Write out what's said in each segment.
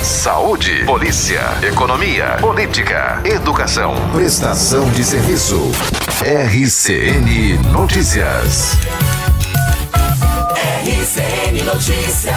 saúde, polícia, economia, política, educação, prestação de serviço. RCN Notícias. RCN Notícias.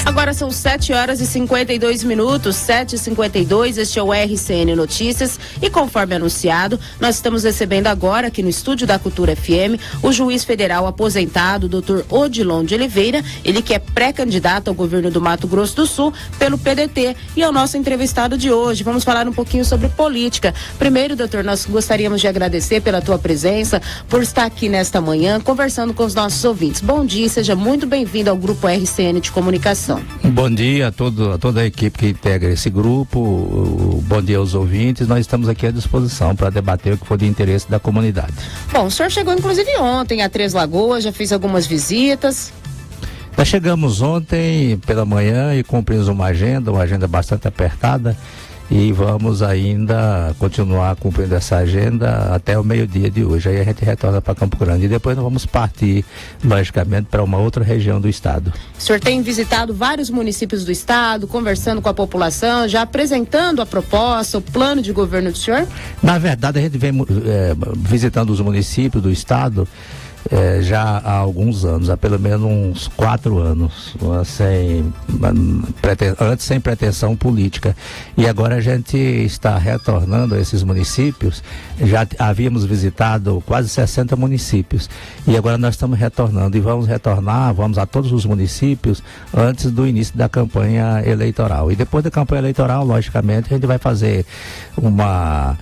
Agora são 7h52, 7h52, este é o RCN Notícias e conforme anunciado, nós estamos recebendo agora aqui no estúdio da Cultura FM o juiz federal aposentado, Dr. Odilon de Oliveira, ele que é pré-candidato ao governo do Mato Grosso do Sul pelo PDT e é o nosso entrevistado de hoje. Vamos falar um pouquinho sobre política. Primeiro, doutor, nós gostaríamos de agradecer pela tua presença, por estar aqui nesta manhã conversando com os nossos ouvintes. Bom dia, seja muito bem-vindo ao Grupo RCN de Comunicação. Bom dia a toda a equipe que integra esse grupo, bom dia aos ouvintes, nós estamos aqui à disposição para debater o que for de interesse da comunidade. Bom, o senhor chegou inclusive ontem a Três Lagoas, já fez algumas visitas. Nós chegamos ontem pela manhã e cumprimos uma agenda bastante apertada e vamos ainda continuar cumprindo essa agenda até o meio-dia de hoje. Aí a gente retorna para Campo Grande e depois nós vamos partir, logicamente, para uma outra região do estado. O senhor tem visitado vários municípios do estado, conversando com a população, já apresentando a proposta, o plano de governo do senhor? Na verdade, a gente vem visitando os municípios do estado já há alguns anos, há pelo menos uns 4 anos, antes sem pretensão política. E agora a gente está retornando a esses municípios. Já havíamos visitado quase 60 municípios e agora nós estamos retornando e vamos a todos os municípios antes do início da campanha eleitoral. E depois da campanha eleitoral, logicamente, a gente vai fazer uma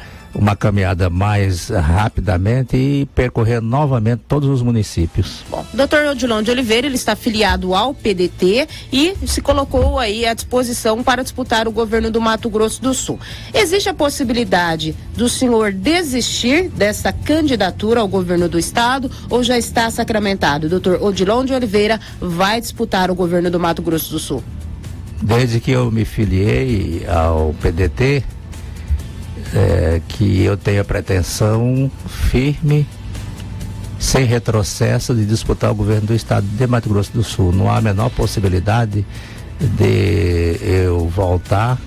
caminhada mais rapidamente e percorrer novamente todos os municípios. Bom, Dr. Odilon de Oliveira, ele está afiliado ao PDT e se colocou aí à disposição para disputar o governo do Mato Grosso do Sul. Existe a possibilidade do senhor desistir dessa candidatura ao governo do estado ou já está sacramentado? Dr. Odilon de Oliveira vai disputar o governo do Mato Grosso do Sul. Desde que eu me filiei ao PDT, que eu tenho a pretensão firme, sem retrocesso, de disputar o governo do estado de Mato Grosso do Sul. Não há a menor possibilidade de eu voltar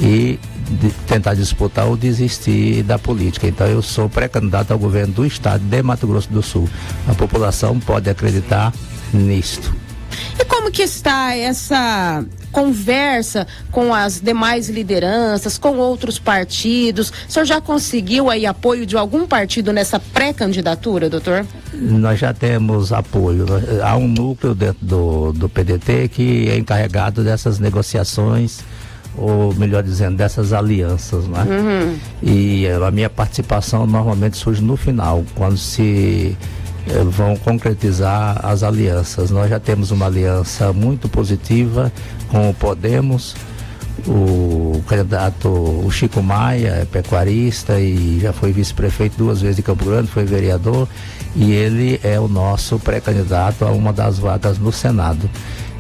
e de tentar disputar ou desistir da política. Então eu sou pré-candidato ao governo do estado de Mato Grosso do Sul. A população pode acreditar nisto. E como que está essa conversa com as demais lideranças, com outros partidos? O senhor já conseguiu aí apoio de algum partido nessa pré-candidatura, doutor? Nós já temos apoio. Há um núcleo dentro do PDT que é encarregado dessas negociações, ou melhor dizendo, dessas alianças, né? Uhum. E a minha participação normalmente surge no final, quando se vão concretizar as alianças. Nós já temos uma aliança muito positiva com o Podemos. O candidato, o Chico Maia, é pecuarista e já foi vice-prefeito 2 vezes de Campo Grande, foi vereador, e ele é o nosso pré-candidato a uma das vagas no Senado.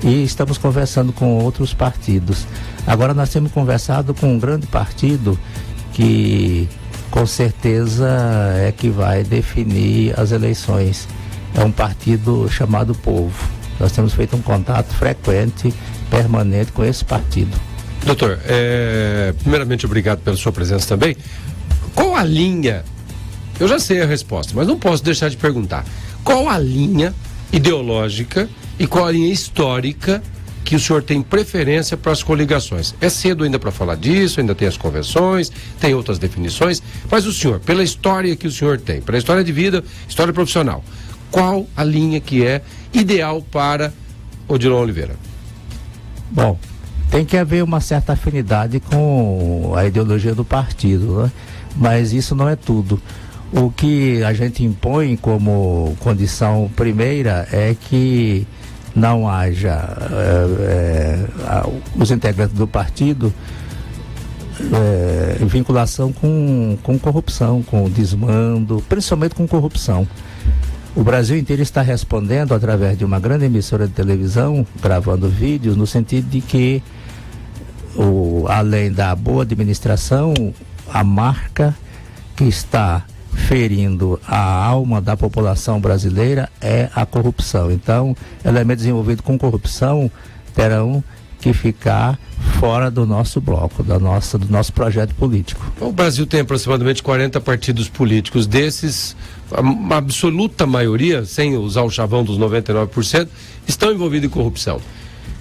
E estamos conversando com outros partidos. Agora nós temos conversado com um grande partido que com certeza é que vai definir as eleições. É um partido chamado Povo. Nós temos feito um contato frequente, permanente com esse partido. Doutor, primeiramente obrigado pela sua presença também. Qual a linha, eu já sei a resposta, mas não posso deixar de perguntar, qual a linha ideológica e qual a linha histórica que o senhor tem preferência para as coligações? É cedo ainda para falar disso, ainda tem as convenções, tem outras definições, mas o senhor, pela história que o senhor tem, pela história de vida, história profissional, qual a linha que é ideal para Odilon Oliveira? Bom, tem que haver uma certa afinidade com a ideologia do partido, né? Mas isso não é tudo. O que a gente impõe como condição primeira é que não haja os integrantes do partido vinculação com corrupção, com desmando, principalmente com corrupção. O Brasil inteiro está respondendo através de uma grande emissora de televisão, gravando vídeos, no sentido de que, além da boa administração, a marca que está ferindo a alma da população brasileira é a corrupção. Então, elementos envolvidos com corrupção terão que ficar fora do nosso bloco, do nosso projeto político. O Brasil tem aproximadamente 40 partidos políticos. Desses, a absoluta maioria, sem usar o chavão dos 99%, estão envolvidos em corrupção.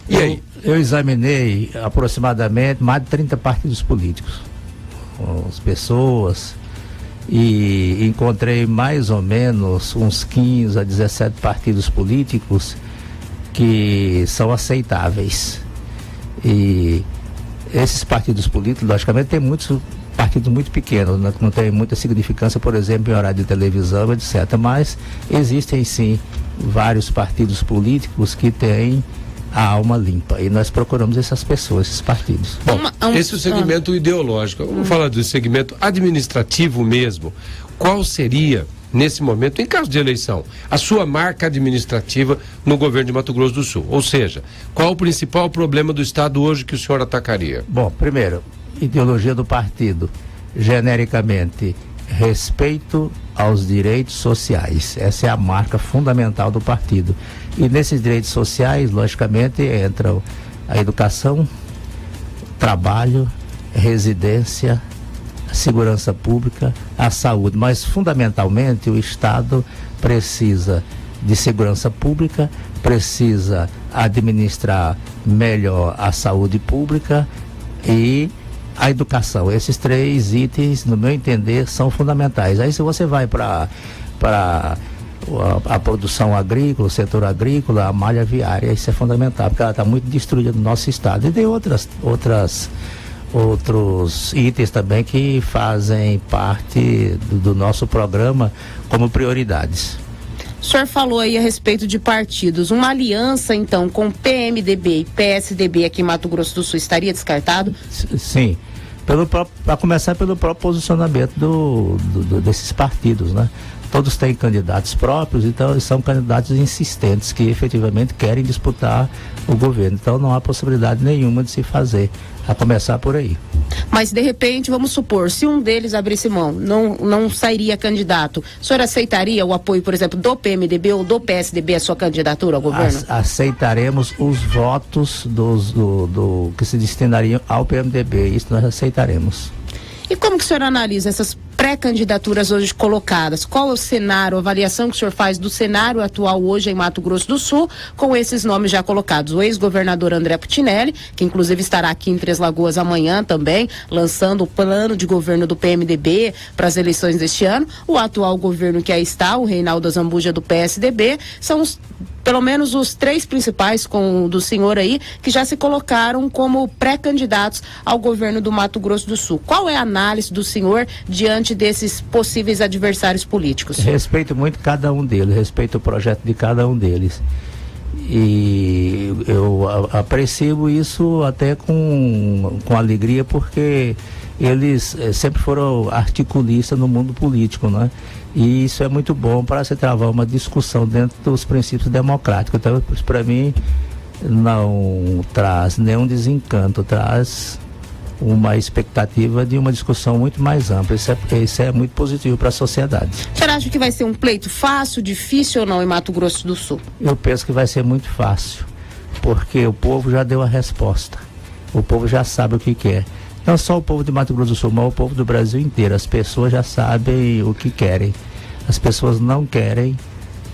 E aí? Eu examinei aproximadamente mais de 30 partidos políticos, as pessoas, e encontrei mais ou menos uns 15 a 17 partidos políticos que são aceitáveis. E esses partidos políticos, logicamente, tem muitos partidos muito pequenos, né, que não tem muita significância, por exemplo, em horário de televisão, etc. Mas existem, sim, vários partidos políticos que têm a alma limpa. E nós procuramos essas pessoas, esses partidos. Bom, esse é o segmento ideológico. Vamos falar do segmento administrativo mesmo. Qual seria, nesse momento, em caso de eleição, a sua marca administrativa no governo de Mato Grosso do Sul? Ou seja, qual o principal problema do Estado hoje que o senhor atacaria? Bom, primeiro, ideologia do partido, genericamente, respeito aos direitos sociais. Essa é a marca fundamental do partido. E nesses direitos sociais, logicamente, entram a educação, trabalho, residência, segurança pública, a saúde. Mas, fundamentalmente, o Estado precisa de segurança pública, precisa administrar melhor a saúde pública e a educação. Esses 3 itens, no meu entender, são fundamentais. Aí, se você vai para a produção agrícola, o setor agrícola, a malha viária, isso é fundamental, porque ela está muito destruída no nosso estado. E tem outros itens também que fazem parte do nosso programa como prioridades. O senhor falou aí a respeito de partidos. Uma aliança, então, com PMDB e PSDB aqui em Mato Grosso do Sul estaria descartado? Sim. Para começar pelo próprio posicionamento desses partidos, né? Todos têm candidatos próprios, então eles são candidatos insistentes que efetivamente querem disputar o governo. Então não há possibilidade nenhuma de se fazer, a começar por aí. Mas de repente, vamos supor, se um deles abrisse mão, não sairia candidato, o senhor aceitaria o apoio, por exemplo, do PMDB ou do PSDB à sua candidatura ao governo? Aceitaremos os votos que se destinariam ao PMDB, isso nós aceitaremos. E como que o senhor analisa essas pré-candidaturas hoje colocadas? Qual é o cenário, a avaliação que o senhor faz do cenário atual hoje em Mato Grosso do Sul, com esses nomes já colocados? O ex-governador André Putinelli, que inclusive estará aqui em Três Lagoas amanhã também, lançando o plano de governo do PMDB para as eleições deste ano. O atual governo que aí está, o Reinaldo Azambuja do PSDB, são pelo menos os 3 principais, com o do senhor aí, que já se colocaram como pré-candidatos ao governo do Mato Grosso do Sul. Qual é a análise do senhor diante desses possíveis adversários políticos? Respeito muito cada um deles, respeito o projeto de cada um deles. E eu aprecio isso até com alegria, porque eles sempre foram articulistas no mundo político, né? E isso é muito bom para se travar uma discussão dentro dos princípios democráticos. Então, isso para mim não traz nenhum desencanto, traz uma expectativa de uma discussão muito mais ampla. Isso é muito positivo para a sociedade. O senhor acha que vai ser um pleito fácil, difícil ou não em Mato Grosso do Sul? Eu penso que vai ser muito fácil, porque o povo já deu a resposta. O povo já sabe o que quer. Não só o povo de Mato Grosso do Sul, mas o povo do Brasil inteiro. As pessoas já sabem o que querem. As pessoas não querem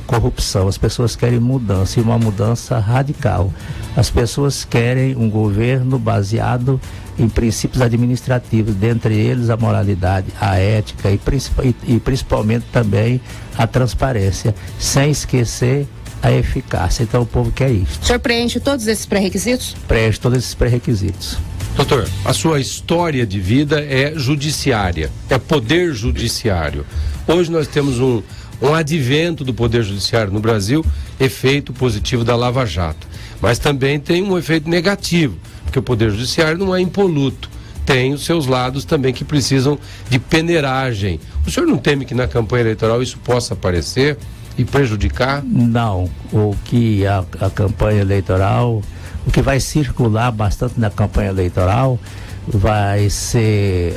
corrupção, as pessoas querem mudança, e uma mudança radical. As pessoas querem um governo baseado em princípios administrativos, dentre eles a moralidade, a ética e principalmente também a transparência, sem esquecer a eficácia. Então o povo quer isso. O senhor preenche todos esses pré-requisitos? Preenche todos esses pré-requisitos. Doutor, a sua história de vida é judiciária, é poder judiciário. Hoje nós temos um advento do poder judiciário no Brasil, efeito positivo da Lava Jato. Mas também tem um efeito negativo, porque o poder judiciário não é impoluto. Tem os seus lados também que precisam de peneiragem. O senhor não teme que na campanha eleitoral isso possa aparecer e prejudicar? Não. O que a campanha eleitoral, o que vai circular bastante na campanha eleitoral vai ser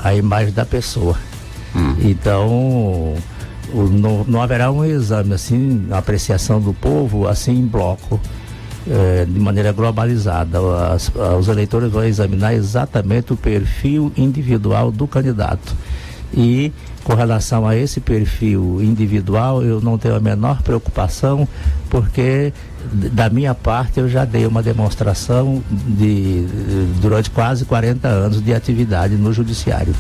a imagem da pessoa. Então, não haverá um exame, assim, a apreciação do povo, assim, em bloco. de maneira globalizada. Os eleitores vão examinar exatamente o perfil individual do candidato. E com relação a esse perfil individual, eu não tenho a menor preocupação, porque da minha parte eu já dei uma demonstração durante quase 40 anos de atividade no judiciário.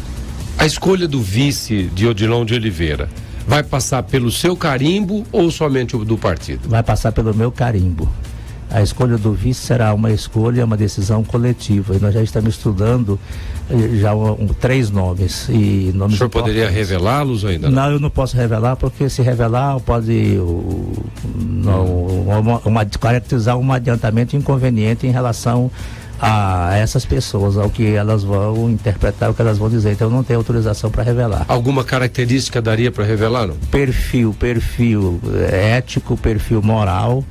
A escolha do vice de Odilon de Oliveira vai passar pelo seu carimbo ou somente o do partido? Vai passar pelo meu carimbo. A escolha do vice será uma decisão coletiva, e nós já estamos estudando já 3 nomes. E nomes. O senhor poderia revelá-los ainda? Não, eu não posso revelar, porque se revelar pode caracterizar um adiantamento inconveniente em relação a essas pessoas, ao que elas vão interpretar, o que elas vão dizer. Então eu não tenho autorização para revelar. Alguma característica daria para revelar, não? Perfil ético, perfil moral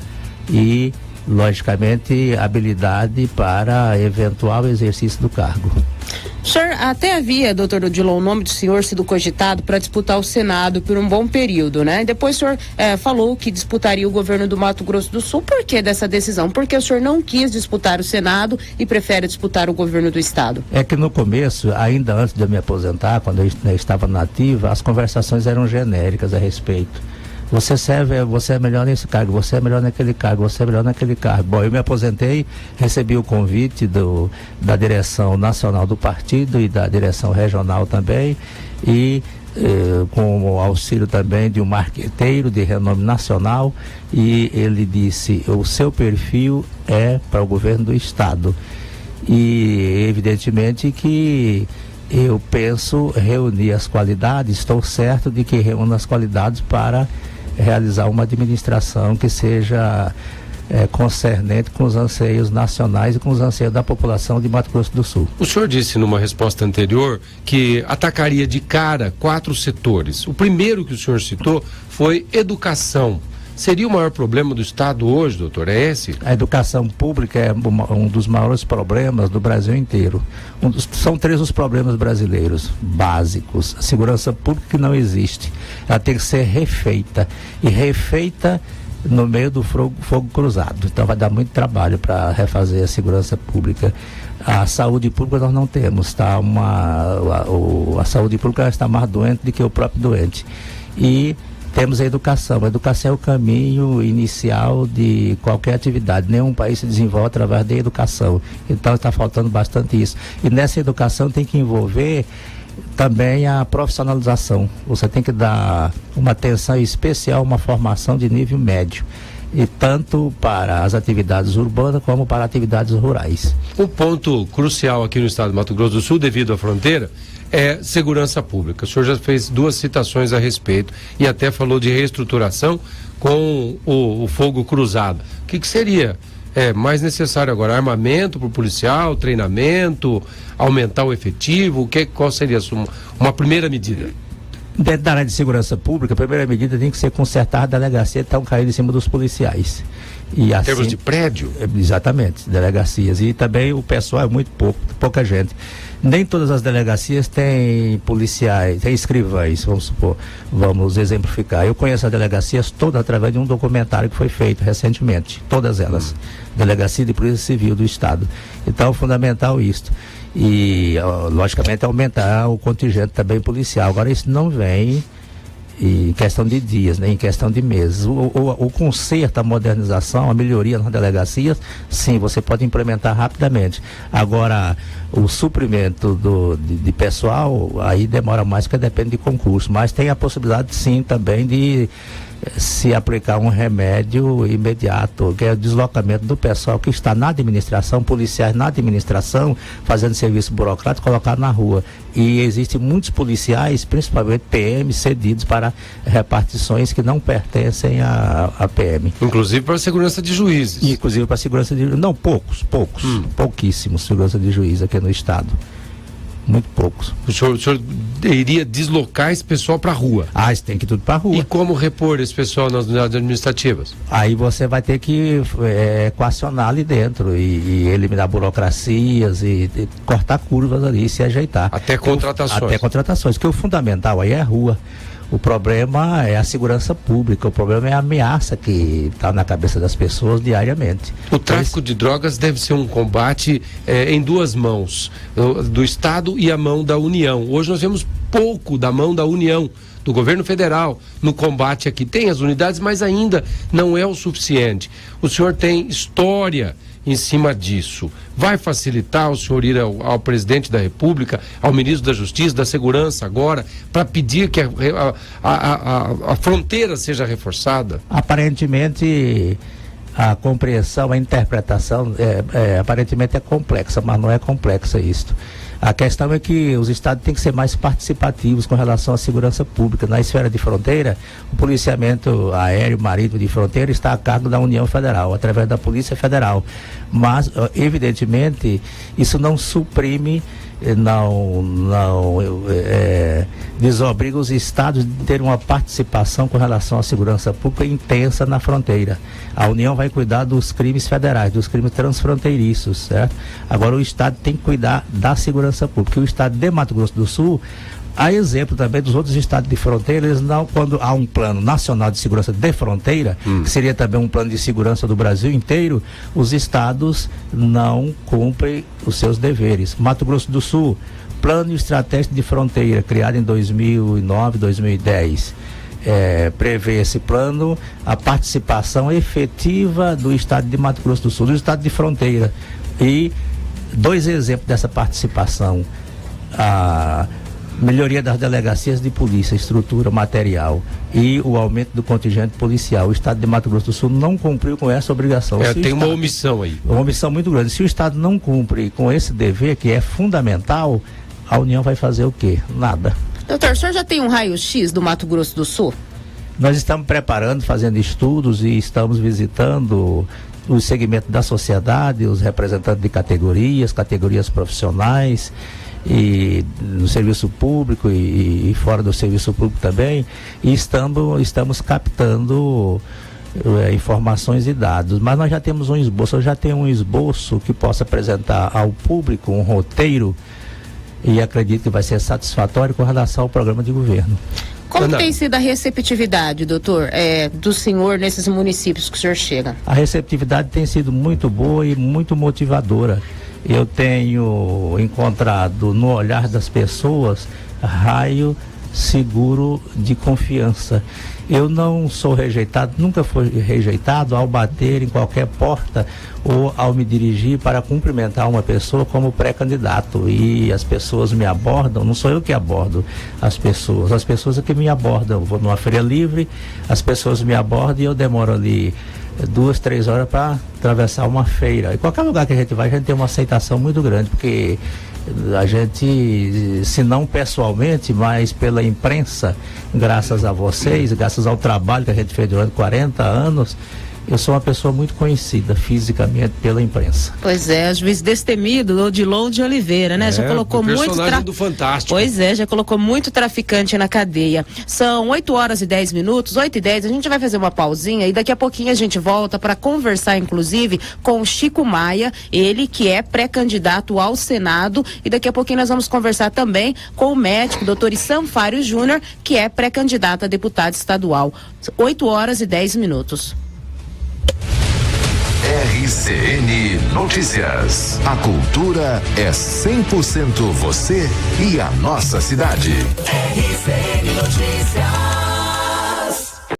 e, logicamente, habilidade para eventual exercício do cargo. O senhor até havia, doutor Odilon, o nome do senhor sido cogitado para disputar o Senado por um bom período, né? Depois o senhor falou que disputaria o governo do Mato Grosso do Sul. Por que dessa decisão? Porque o senhor não quis disputar o Senado e prefere disputar o governo do Estado. É que no começo, ainda antes de eu me aposentar, quando eu estava na ativa, as conversações eram genéricas a respeito. Você é melhor nesse cargo, você é melhor naquele cargo, você é melhor naquele cargo. Bom, eu me aposentei, recebi o convite da direção nacional do partido e da direção regional também, e com o auxílio também de um marqueteiro de renome nacional, e ele disse: o seu perfil é para o governo do Estado. E evidentemente que eu penso reunir as qualidades, estou certo de que reúno as qualidades para realizar uma administração que seja concernente com os anseios nacionais e com os anseios da população de Mato Grosso do Sul. O senhor disse numa resposta anterior que atacaria de cara 4 setores. O primeiro que o senhor citou foi educação. Seria o maior problema do Estado hoje, doutor? É esse? A educação pública é um dos maiores problemas do Brasil inteiro. São 3 os problemas brasileiros básicos. A segurança pública, que não existe. Ela tem que ser refeita. E refeita no meio do fogo cruzado. Então vai dar muito trabalho para refazer a segurança pública. A saúde pública nós não temos. Tá? A saúde pública está mais doente do que o próprio doente. E temos a educação. A educação é o caminho inicial de qualquer atividade. Nenhum país se desenvolve através da educação. Então está faltando bastante isso. E nessa educação tem que envolver também a profissionalização. Você tem que dar uma atenção especial, uma formação de nível médio. E tanto para as atividades urbanas como para atividades rurais. Um ponto crucial aqui no estado do Mato Grosso do Sul, devido à fronteira, é segurança pública. O senhor já fez 2 citações a respeito e até falou de reestruturação com o fogo cruzado. O que seria mais necessário agora? Armamento para o policial, treinamento, aumentar o efetivo? Qual seria uma primeira medida? Dentro da área de segurança pública, a primeira medida tem que ser consertar a delegacia que estão caindo em cima dos policiais. E em termos de prédio? Exatamente, delegacias. E também o pessoal é muito pouca gente. Nem todas as delegacias têm policiais, têm escrivães, vamos supor, vamos exemplificar. Eu conheço as delegacias todas através de um documentário que foi feito recentemente, todas elas. Delegacia de Polícia Civil do Estado. Então é fundamental isso. E, logicamente, aumentar o contingente também policial. Agora, isso não vem em questão de dias, nem em questão de meses. O conserto, a modernização, a melhoria nas delegacias, sim, você pode implementar rapidamente. Agora, o suprimento de pessoal, aí demora mais, porque depende de concurso. Mas tem a possibilidade, sim, também de se aplicar um remédio imediato, que é o deslocamento do pessoal que está na administração, policiais na administração, fazendo serviço burocrático, colocar na rua. E existem muitos policiais, principalmente PM, cedidos para repartições que não pertencem à PM. Inclusive para a segurança de juízes. Inclusive para a segurança de... Não, pouquíssimos segurança de juízes aqui no estado. Muito poucos. O senhor iria deslocar esse pessoal para a rua? Ah, isso tem que ir tudo para a rua. E como repor esse pessoal nas unidades administrativas? Aí você vai ter que equacionar ali dentro e eliminar burocracias e cortar curvas ali e se ajeitar. Até contratações. Até contratações, porque o fundamental aí é a rua. O problema é a segurança pública, o problema é a ameaça que está na cabeça das pessoas diariamente. O tráfico de drogas deve ser um combate em duas mãos, do Estado e a mão da União. Hoje nós vemos pouco da mão da União, do governo federal, no combate aqui. Tem as unidades, mas ainda não é o suficiente. O senhor tem história em cima disso. Vai facilitar o senhor ir ao presidente da República, ao ministro da Justiça, da Segurança agora, para pedir que a fronteira seja reforçada? Aparentemente, a compreensão, a interpretação aparentemente é complexa, mas não é complexa isto. A questão é que os estados têm que ser mais participativos com relação à segurança pública. Na esfera de fronteira, o policiamento aéreo, marítimo de fronteira está a cargo da União Federal, através da Polícia Federal. Mas, evidentemente, isso não suprime, desobriga os estados de ter uma participação com relação à segurança pública intensa na fronteira. A União vai cuidar dos crimes federais, dos crimes transfronteiriços, certo? Agora o estado tem que cuidar da segurança pública. O estado de Mato Grosso do Sul, a exemplo também dos outros estados de fronteira, eles não, quando há um plano nacional de segurança de fronteira, que seria também um plano de segurança do Brasil inteiro, os estados não cumprem os seus deveres. Mato Grosso do Sul, plano estratégico de fronteira, criado em 2009, 2010. Prevê esse plano a participação efetiva do estado de Mato Grosso do Sul, do estado de fronteira. E dois exemplos dessa participação: a melhoria das delegacias de polícia, estrutura, material, e o aumento do contingente policial. O estado de Mato Grosso do Sul não cumpriu com essa obrigação. Tem uma omissão aí. Uma omissão muito grande. Se o estado não cumpre com esse dever, que é fundamental, a União vai fazer o quê? Nada. Doutor, o senhor já tem um raio-x do Mato Grosso do Sul? Nós estamos preparando, fazendo estudos e estamos visitando os segmentos da sociedade, os representantes de categorias profissionais, e no serviço público e fora do serviço público também, e estamos captando informações e dados. Mas nós já temos um esboço, eu já tenho um esboço que possa apresentar ao público, um roteiro, e acredito que vai ser satisfatório com relação ao programa de governo. Como tem sido a receptividade, doutor, do senhor nesses municípios que o senhor chega? A receptividade tem sido muito boa e muito motivadora. Eu tenho encontrado no olhar das pessoas raio seguro de confiança. Eu não sou rejeitado, nunca fui rejeitado ao bater em qualquer porta ou ao me dirigir para cumprimentar uma pessoa como pré-candidato. E as pessoas me abordam, não sou eu que abordo as pessoas é que me abordam. Eu vou numa feira livre, as pessoas me abordam e eu demoro ali 2, 3 horas para atravessar uma feira. Em qualquer lugar que a gente vai, a gente tem uma aceitação muito grande, porque a gente, se não pessoalmente, mas pela imprensa, graças a vocês, graças ao trabalho que a gente fez durante 40 anos, eu sou uma pessoa muito conhecida fisicamente pela imprensa. Pois é, juiz destemido, Odilon de Oliveira, né? Já colocou muito personagem do Fantástico. Pois é, já colocou muito traficante na cadeia. São 8h10, 8h10, a gente vai fazer uma pausinha e daqui a pouquinho a gente volta para conversar, inclusive, com o Chico Maia, ele que é pré-candidato ao Senado, e daqui a pouquinho nós vamos conversar também com o médico, doutor Issam Fário Júnior, que é pré-candidato a deputado estadual. 8h10. RCN Notícias. A cultura é 100% você e a nossa cidade. RCN Notícias.